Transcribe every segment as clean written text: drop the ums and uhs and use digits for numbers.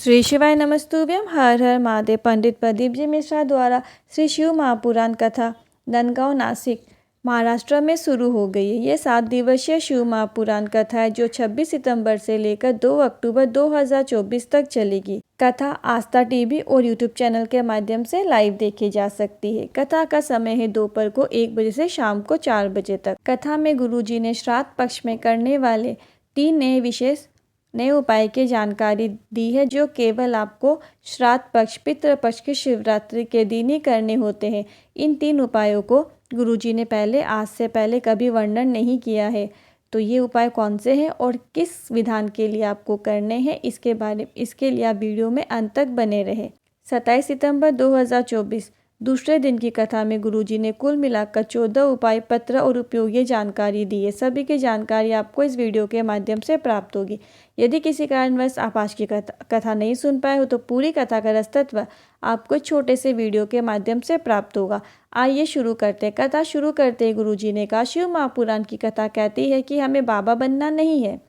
श्री शिवाय नमस्तुभ्यम। हर हर महादेव। पंडित प्रदीप जी मिश्रा द्वारा श्री शिव महापुराण कथा नंदगांव नासिक महाराष्ट्र में शुरू हो गई है। ये 7 दिवसीय शिव महापुराण कथा है जो 26 सितंबर से लेकर 2 अक्टूबर 2024 तक चलेगी। कथा आस्था टीवी और यूट्यूब चैनल के माध्यम से लाइव देखी जा सकती है। कथा का समय है दोपहर को 1 बजे से शाम को 4 बजे तक। कथा में गुरु जी ने श्राद्ध पक्ष में करने वाले 3 नए उपाय की जानकारी दी है जो केवल आपको श्राद्ध पक्ष, पितृ पक्ष की शिवरात्रि के दिन ही करने होते हैं। इन 3 उपायों को गुरुजी ने आज से पहले कभी वर्णन नहीं किया है। तो ये उपाय कौन से हैं और किस विधान के लिए आपको करने हैं, इसके लिए आप वीडियो में अंत तक बने रहे। 27 सितंबर 2024 दूसरे दिन की कथा में गुरुजी ने कुल मिलाकर 14 उपाय, पत्र और उपयोगी जानकारी दी है। सभी की जानकारी आपको इस वीडियो के माध्यम से प्राप्त होगी। यदि किसी कारणवश आप आज की कथा नहीं सुन पाए हो तो पूरी कथा का रसतत्व आपको छोटे से वीडियो के माध्यम से प्राप्त होगा। आइए शुरू करते हैं। कथा शुरू करते ही गुरुजी ने कहा, शिव महापुराण की कथा कहती है कि हमें बाबा बनना नहीं है,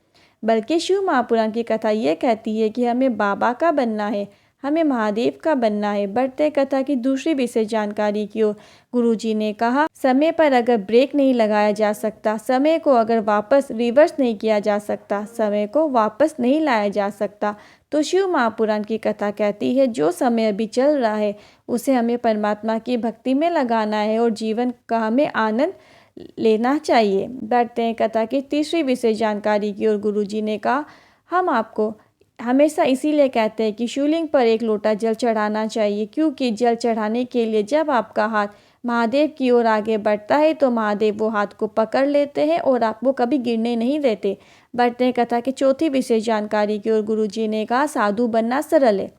बल्कि शिव महापुराण की कथा ये कहती है कि हमें बाबा का बनना है, हमें महादेव का बनना है। बढ़ते कथा की दूसरी विशेष जानकारी की ओर गुरुजी ने कहा, समय पर अगर ब्रेक नहीं लगाया जा सकता, समय को अगर वापस रिवर्स नहीं किया जा सकता, समय को वापस नहीं लाया जा सकता, तो शिव महापुराण की कथा कहती है जो समय अभी चल रहा है उसे हमें परमात्मा की भक्ति में लगाना है और जीवन का हमें आनंद लेना चाहिए। बढ़ते हैं कथा की तीसरी विशेष जानकारी की ओर गुरुजी ने कहा, हम आपको हमेशा इसीलिए कहते हैं कि शिवलिंग पर 1 लोटा जल चढ़ाना चाहिए, क्योंकि जल चढ़ाने के लिए जब आपका हाथ महादेव की ओर आगे बढ़ता है तो महादेव वो हाथ को पकड़ लेते हैं और आपको कभी गिरने नहीं देते। बढ़ते हैं कथा की चौथी विशेष जानकारी की ओर गुरुजी ने कहा, साधु बनना सरल है,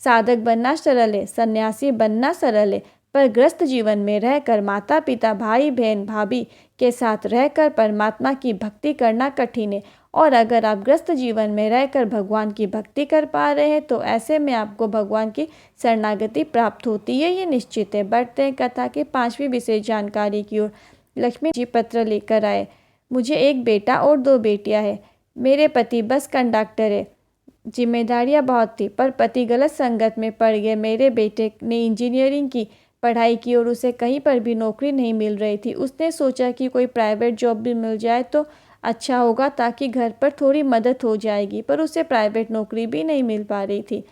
साधक बनना सरल है, सन्यासी बनना सरल है, पर ग्रस्त जीवन में रहकर माता पिता, भाई बहन, भाभी के साथ रहकर परमात्मा की भक्ति करना कठिन है। और अगर आप ग्रस्त जीवन में रहकर भगवान की भक्ति कर पा रहे हैं तो ऐसे में आपको भगवान की शरणागति प्राप्त होती है, ये निश्चित है। बढ़ते हैं कथा की 5वीं विशेष जानकारी की ओर। लक्ष्मी जी पत्र लेकर आए, मुझे 1 बेटा और 2 बेटियां हैं। मेरे पति बस कंडक्टर है, जिम्मेदारियां बहुत थी, पर पति गलत संगत में पड़ गए। मेरे बेटे ने इंजीनियरिंग की पढ़ाई की और उसे कहीं पर भी नौकरी नहीं मिल रही थी। उसने सोचा कि कोई प्राइवेट जॉब भी मिल जाए तो अच्छा होगा, ताकि घर पर थोड़ी मदद हो जाएगी, पर उसे प्राइवेट नौकरी भी नहीं मिल पा रही थी।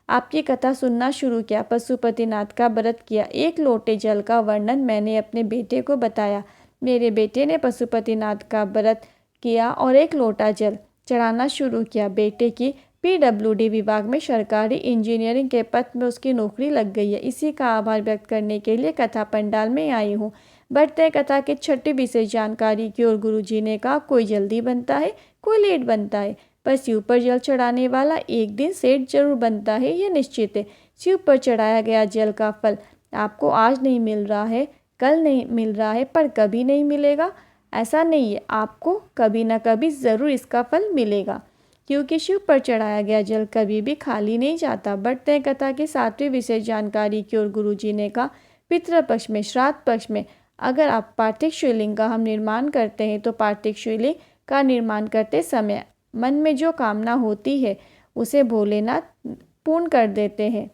आपकी कथा सुनना शुरू किया, पशुपतिनाथ का व्रत किया, 1 लोटे जल का वर्णन मैंने अपने बेटे को बताया। मेरे बेटे ने पशुपतिनाथ का व्रत किया और 1 लोटा जल चढ़ाना शुरू किया। बेटे की PWD विभाग में सरकारी इंजीनियरिंग के पद में उसकी नौकरी लग गई है। इसी का आभार व्यक्त करने के लिए कथा पंडाल में आई हूँ। बढ़ते कथा की 6ठी विशेष जानकारी की ओर गुरुजी ने कहा, कोई जल्दी बनता है, कोई लेट बनता है, पर शिव पर जल चढ़ाने वाला एक दिन सेठ जरूर बनता है, ये निश्चित है। शिव पर चढ़ाया गया जल का फल आपको आज नहीं मिल रहा है, कल नहीं मिल रहा है, पर कभी नहीं मिलेगा ऐसा नहीं है, आपको कभी ना कभी ज़रूर इसका फल मिलेगा, क्योंकि शिव पर चढ़ाया गया जल कभी भी खाली नहीं जाता। बढ़ते कथा की 7वीं विशेष जानकारी की ओर गुरुजी ने कहा, पितृपक्ष में, श्राद्ध पक्ष में अगर आप पार्थिव शिवलिंग का हम निर्माण करते हैं तो पार्थिव शिवलिंग का निर्माण करते समय मन में जो कामना होती है उसे भोलेनाथ पूर्ण कर देते हैं।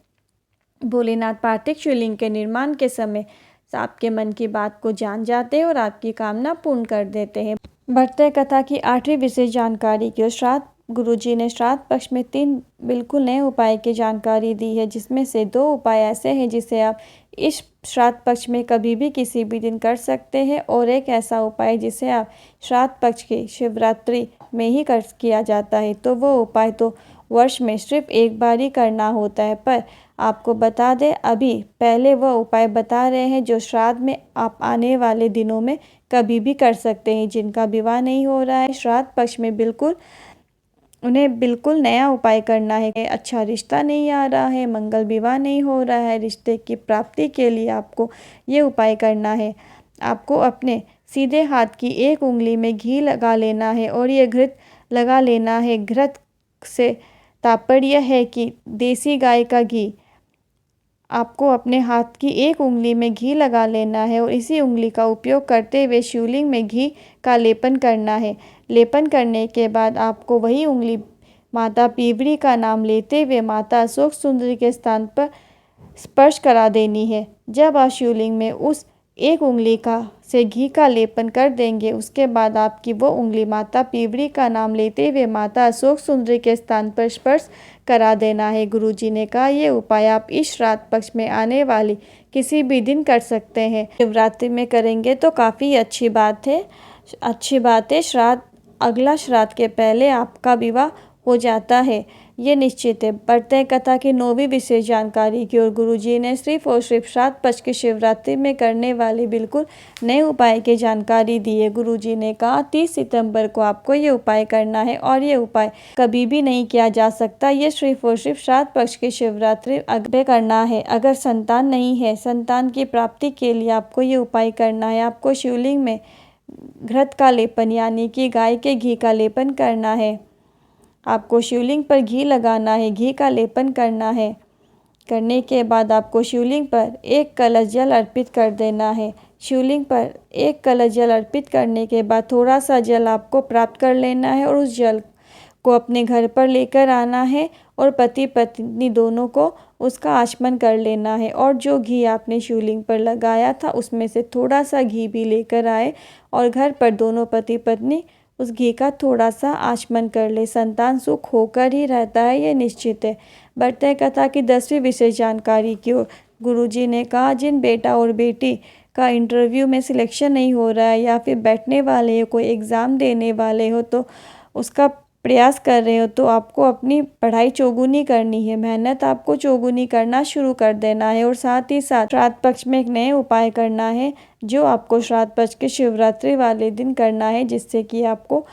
भोलेनाथ पार्थिव शिवलिंग के निर्माण के समय आपके मन की बात को जान जाते हैं और आपकी कामना पूर्ण कर देते हैं। बढ़ते कथा की 8वीं विशेष जानकारी की ओर। श्राद्ध गुरुजी ने श्राद्ध पक्ष में 3 बिल्कुल नए उपाय की जानकारी दी है, जिसमें से 2 उपाय ऐसे हैं जिसे आप इस श्राद्ध पक्ष में कभी भी किसी भी दिन कर सकते हैं और एक ऐसा उपाय जिसे आप श्राद्ध पक्ष की शिवरात्रि में ही किया जाता है। तो वो उपाय तो वर्ष में सिर्फ 1 बार ही करना होता है, पर आपको बता दें अभी पहले वह उपाय बता रहे हैं जो श्राद्ध में आप आने वाले दिनों में कभी भी कर सकते हैं। जिनका विवाह नहीं हो रहा है श्राद्ध पक्ष में, उन्हें बिल्कुल नया उपाय करना है। अच्छा रिश्ता नहीं आ रहा है, मंगल विवाह नहीं हो रहा है, रिश्ते की प्राप्ति के लिए आपको ये उपाय करना है। आपको अपने सीधे हाथ की 1 उंगली में घी लगा लेना है और ये घृत लगा लेना है। घृत से तात्पर्य है कि देसी गाय का घी। आपको अपने हाथ की 1 उंगली में घी लगा लेना है और इसी उंगली का उपयोग करते हुए शिवलिंग में घी का लेपन करना है। लेपन करने के बाद आपको वही उंगली माता पीवरी का नाम लेते हुए माता अशोक सुंदरी के स्थान पर स्पर्श करा देनी है। जब आप शिवलिंग में उस एक उंगली का से घी का लेपन कर देंगे, उसके बाद आपकी वो उंगली माता पीवरी का नाम लेते हुए माता अशोक सुंदरी के स्थान पर स्पर्श करा देना है। गुरुजी ने कहा ये उपाय आप इस श्राद्ध पक्ष में आने वाली किसी भी दिन कर सकते हैं। शिवरात्रि में करेंगे तो काफ़ी अच्छी बात है। अगला श्राद्ध के पहले आपका विवाह हो जाता है, ये निश्चित है। बढ़ते हैं कथा की 9वीं विशेष जानकारी की ओर। गुरुजी ने सिर्फ और सिर्फ श्राद्ध पक्ष की शिवरात्रि में करने वाले बिल्कुल नए उपाय की जानकारी दी है। गुरुजी ने कहा 30 सितंबर को आपको ये उपाय करना है और ये उपाय कभी भी नहीं किया जा सकता। ये सिर्फ और सिर्फ श्राद्ध पक्ष की शिवरात्रि में करना है। अगर संतान नहीं है, संतान की प्राप्ति के लिए आपको ये उपाय करना है। आपको शिवलिंग में घृत का लेपन यानी कि गाय के घी का लेपन करना है। आपको शिवलिंग पर घी लगाना है, घी का लेपन करना है। करने के बाद आपको शिवलिंग पर 1 कलश जल अर्पित कर देना है। शिवलिंग पर 1 कलश जल अर्पित करने के बाद थोड़ा सा जल आपको प्राप्त कर लेना है और उस जल को अपने घर पर लेकर आना है और पति पत्नी दोनों को उसका आचमन कर लेना है। और जो घी आपने शिवलिंग पर लगाया था उसमें से थोड़ा सा घी भी लेकर आए और घर पर दोनों पति पत्नी उस घी का थोड़ा सा आचमन कर ले। संतान सुख होकर ही रहता है, ये निश्चित है। बढ़ते हैं कथा की 10वीं विशेष जानकारी की ओर। गुरुजी ने कहा जिन बेटा और बेटी का इंटरव्यू में सिलेक्शन नहीं हो रहा है या फिर बैठने वाले हो, कोई एग्ज़ाम देने वाले हो तो उसका प्रयास कर रहे हो, तो आपको अपनी पढ़ाई चौगुनी करनी है, मेहनत आपको चौगुनी करना शुरू कर देना है। और साथ ही साथ श्राद्ध पक्ष में एक नए उपाय करना है जो आपको श्राद्ध पक्ष के शिवरात्रि वाले दिन करना है, जिससे कि आपको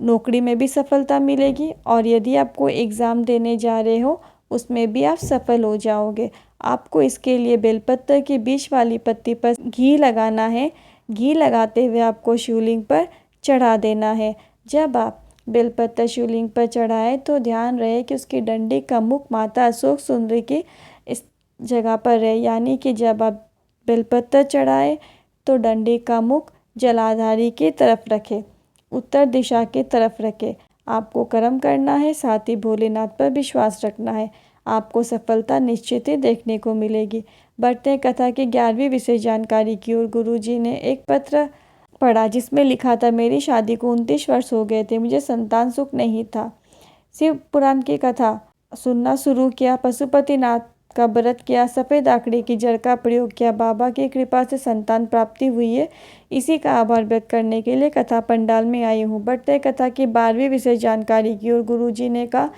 नौकरी में भी सफलता मिलेगी और यदि आपको एग्ज़ाम देने जा रहे हो उसमें भी आप सफल हो जाओगे। आपको इसके लिए बेलपत्र की बीच वाली पत्ती पर घी लगाना है। घी लगाते हुए आपको शिवलिंग पर चढ़ा देना है। जब आप बेलपत्र शिवलिंग पर चढ़ाए तो ध्यान रहे कि उसकी डंडी का मुख माता अशोक सुंदरी की इस जगह पर रहे, यानी कि जब आप बेलपत्र चढ़ाए तो डंडी का मुख जलाधारी की तरफ रखे, उत्तर दिशा की तरफ रखे। आपको कर्म करना है, साथ ही भोलेनाथ पर विश्वास रखना है। आपको सफलता निश्चित ही देखने को मिलेगी। बढ़ते हैं कथा की 11वीं विशेष जानकारी की ओर। गुरुजी ने एक पत्र पढ़ा जिसमें लिखा था मेरी शादी को 29 वर्ष हो गए थे, मुझे संतान सुख नहीं था। शिव पुराण की कथा सुनना शुरू किया, पशुपतिनाथ का व्रत किया, सफ़ेद आंकड़े की जड़ का प्रयोग किया, बाबा की कृपा से संतान प्राप्ति हुई है। इसी का आभार व्यक्त करने के लिए कथा पंडाल में आई हूँ। बढ़ते कथा की 12वीं विशेष जानकारी की ओर। गुरुजी ने कहा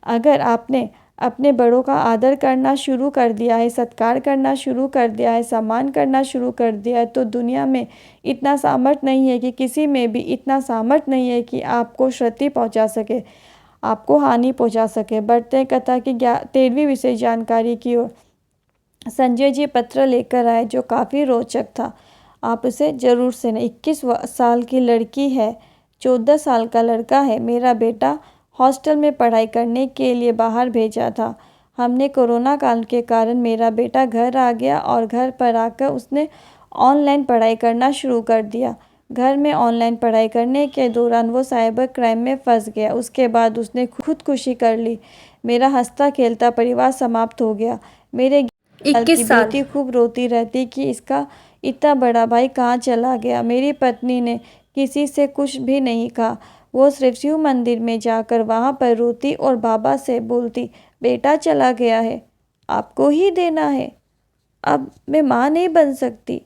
अगर आपने अपने बड़ों का आदर करना शुरू कर दिया है, सत्कार करना शुरू कर दिया है, सम्मान करना शुरू कर दिया है, तो दुनिया में इतना सामर्थ्य नहीं है कि किसी में भी इतना सामर्थ्य नहीं है कि आपको क्षति पहुंचा सके, आपको हानि पहुंचा सके। बढ़ते हैं कथा की 13वीं विशेष जानकारी की ओर। संजय जी पत्र लेकर आए जो काफ़ी रोचक था, आप उसे ज़रूर सुनें। 21 साल की लड़की है, 14 साल का लड़का है। मेरा बेटा हॉस्टल में पढ़ाई करने के लिए बाहर भेजा था। हमने कोरोना काल के कारण मेरा बेटा घर आ गया और घर पर आकर उसने ऑनलाइन पढ़ाई करना शुरू कर दिया। घर में ऑनलाइन पढ़ाई करने के दौरान वो साइबर क्राइम में फंस गया। उसके बाद उसने खुदकुशी कर ली। मेरा हंसता खेलता परिवार समाप्त हो गया। मेरे 21 साल की बेटी खूब रोती रहती कि इसका इतना बड़ा भाई कहाँ चला गया। मेरी पत्नी ने किसी से कुछ भी नहीं कहा, वो सिर्फ शिव मंदिर में जाकर वहाँ पर रोती और बाबा से बोलती बेटा चला गया है, आपको ही देना है। अब मैं माँ नहीं बन सकती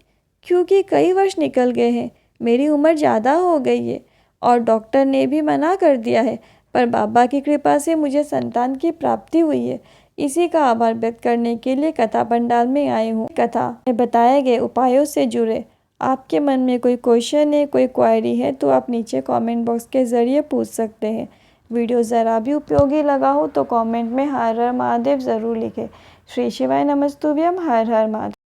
क्योंकि कई वर्ष निकल गए हैं, मेरी उम्र ज़्यादा हो गई है और डॉक्टर ने भी मना कर दिया है, पर बाबा की कृपा से मुझे संतान की प्राप्ति हुई है। इसी का आभार व्यक्त करने के लिए कथा पंडाल में आई हूँ। कथा में बताए गए उपायों से जुड़े आपके मन में कोई क्वेश्चन है, कोई क्वेरी है तो आप नीचे कमेंट बॉक्स के ज़रिए पूछ सकते हैं। वीडियो ज़रा भी उपयोगी लगा हो तो कमेंट में हर हर महादेव ज़रूर लिखें। श्री शिवाय नमस्तुभ्यम। हर हर महादेव।